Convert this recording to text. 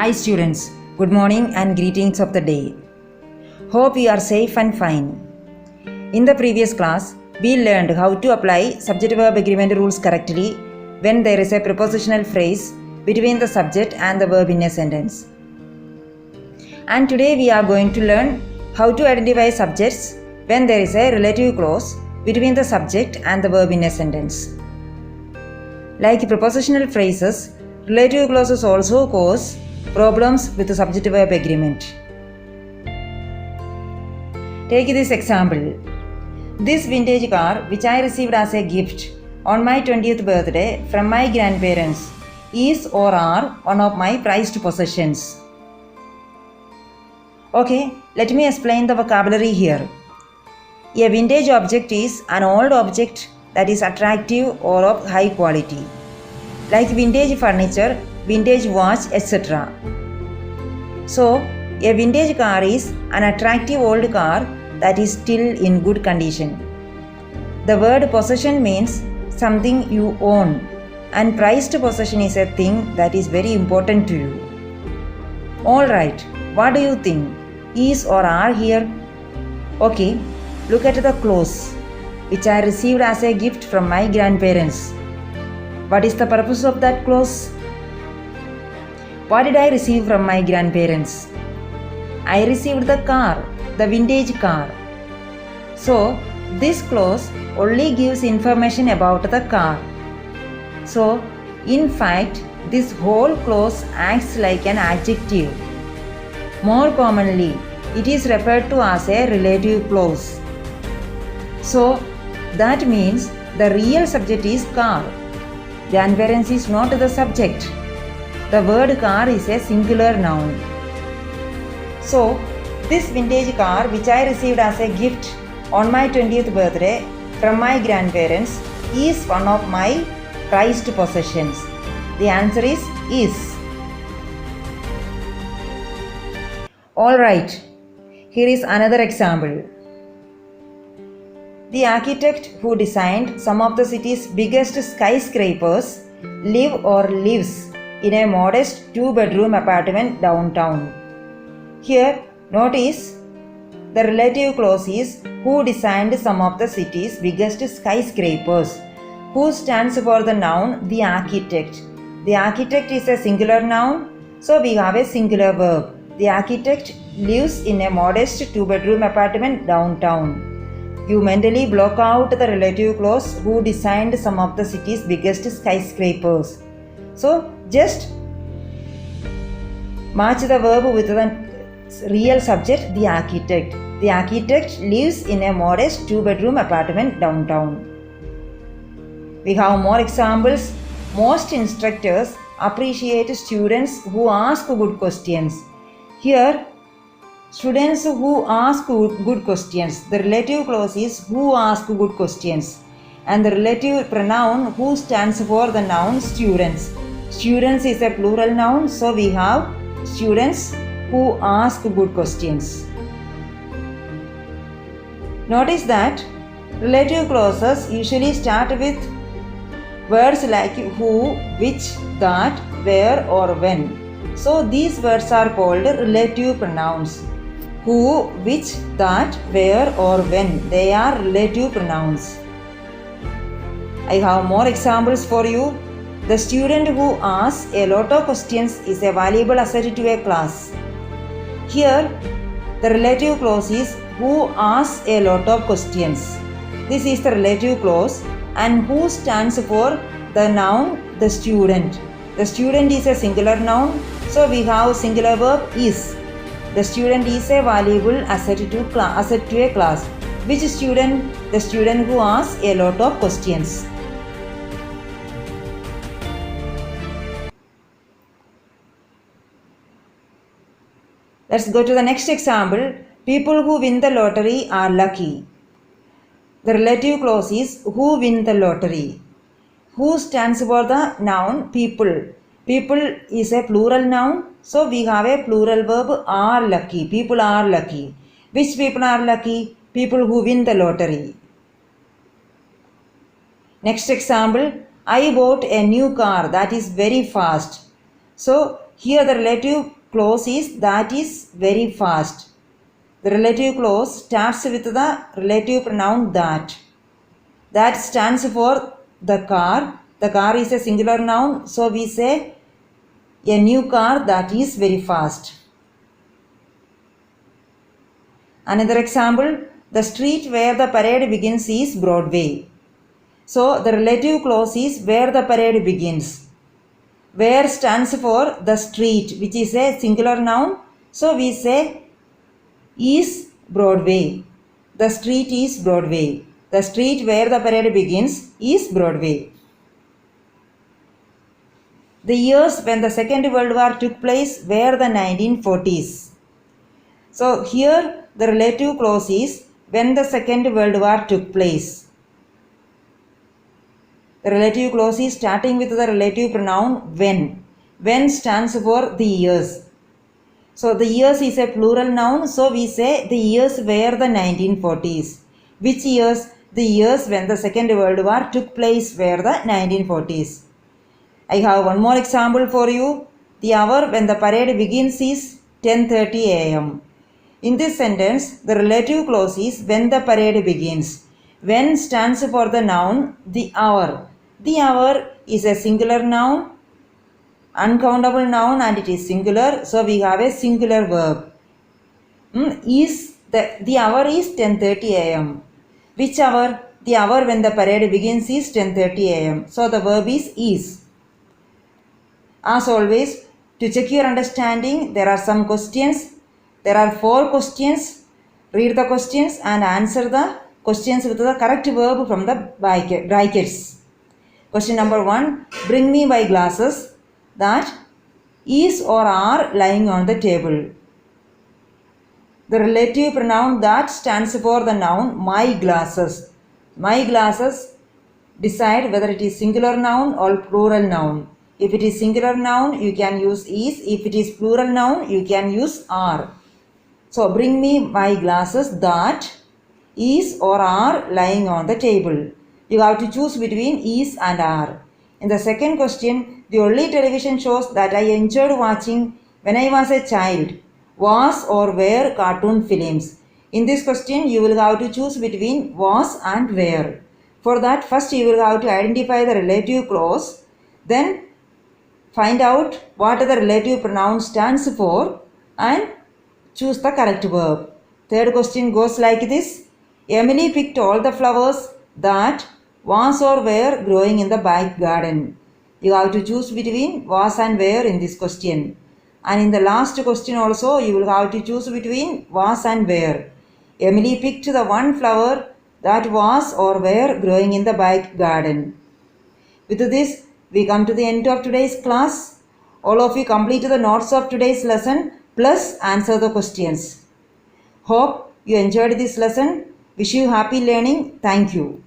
Hi students, good morning and greetings of the day. Hope you are safe and fine. In the previous class, we learned how to apply subject-verb agreement rules correctly when there is a prepositional phrase between the subject and the verb in a sentence. And today we are going to learn how to identify subjects when there is a relative clause between the subject and the verb in a sentence. Like prepositional phrases, relative clauses also cause problems with the subject-verb agreement. Take this example. This vintage car, which I received as a gift on my 20th birthday from my grandparents, is or are one of my prized possessions. Okay, let me explain the vocabulary here. A vintage object is an old object that is attractive or of high quality, like vintage furniture, vintage watch, etc. So, a vintage car is an attractive old car that is still in good condition. The word possession means something you own, and prized possession is a thing that is very important to you. Alright, what do you think? Is or are here? Okay, look at the clause, which I received as a gift from my grandparents. What is the purpose of that clause? What did I receive from my grandparents? I received the car, the vintage car. So, this clause only gives information about the car. So, in fact, this whole clause acts like an adjective. More commonly, it is referred to as a relative clause. So, that means the real subject is car. Grandparents is not the subject. The word car is a singular noun. So, this vintage car which I received as a gift on my 20th birthday from my grandparents is one of my prized possessions. The answer is. Alright, here is another example. The architect who designed some of the city's biggest skyscrapers lives in a modest 2-bedroom apartment downtown. Here, notice the relative clause is who designed some of the city's biggest skyscrapers. Who stands for the noun the architect. The architect is a singular noun, so we have a singular verb. The architect lives in a modest 2-bedroom apartment downtown. You mentally block out the relative clause who designed some of the city's biggest skyscrapers. So, just match the verb with the real subject, the architect. The architect lives in a modest 2-bedroom apartment downtown. We have more examples. Most instructors appreciate students who ask good questions. Here, students who ask good questions. The relative clause is who ask good questions. And the relative pronoun who stands for the noun students. Students is a plural noun, so we have students who ask good questions. Notice that relative clauses usually start with words like who, which, that, where or when. So these words are called relative pronouns. Who, which, that, where or when. They are relative pronouns. I have more examples for you. The student who asks a lot of questions is a valuable asset to a class. Here, the relative clause is who asks a lot of questions. This is the relative clause, and who stands for the noun the student. The student is a singular noun, so we have singular verb is. The student is a valuable asset to a class. Which student? The student who asks a lot of questions. Let's go to the next example. People who win the lottery are lucky. The relative clause is who win the lottery. Who stands for the noun people. People is a plural noun, so we have a plural verb are lucky. People are lucky. Which people are lucky? People who win the lottery. Next example. I bought a new car that is very fast. So Here the relative clause is that is very fast. The relative clause starts with the relative pronoun that. That stands for the car. The car is a singular noun, so we say a new car that is very fast. Another example, the street where the parade begins is Broadway. So the relative clause is where the parade begins. Where stands for the street, which is a singular noun, so we say is Broadway. The street is Broadway. The street where the parade begins is Broadway. The years when the Second World War took place were the 1940s. So here the relative clause is when the Second World War took place. The relative clause is starting with the relative pronoun when. When stands for the years. So the years is a plural noun, so we say the years were the 1940s. Which years? The years when the Second World War took place were the 1940s. I have one more example for you. The hour when the parade begins is 10:30 a.m. In this sentence, the relative clause is when the parade begins. When stands for the noun the hour. The hour is a singular noun, uncountable noun, and it is singular, so we have a singular verb. The hour is 10:30 a.m. Which hour? The hour when the parade begins is 10:30 a.m. So the verb is. As always, to check your understanding, there are some questions. There are 4 questions. Read the questions and answer the questions with the correct verb from the brackets. Question number 1. Bring me my glasses. That is or are lying on the table. The relative pronoun that stands for the noun my glasses. My glasses decide whether it is singular noun or plural noun. If it is singular noun, you can use is. If it is plural noun, you can use are. So bring me my glasses that is or are lying on the table. You have to choose between is and are. In the second question, the only television shows that I enjoyed watching when I was a child was or were cartoon films. In this question, you will have to choose between was and were. For that, first you will have to identify the relative clause, then find out what the relative pronoun stands for and choose the correct verb. Third question goes like this. Emily picked all the flowers that was or were growing in the back garden. You have to choose between was and were in this question. And in the last question also, you will have to choose between was and were. Emily picked the one flower that was or were growing in the back garden. With this, we come to the end of today's class. All of you complete the notes of today's lesson plus answer the questions. Hope you enjoyed this lesson. Wish you happy learning. Thank you.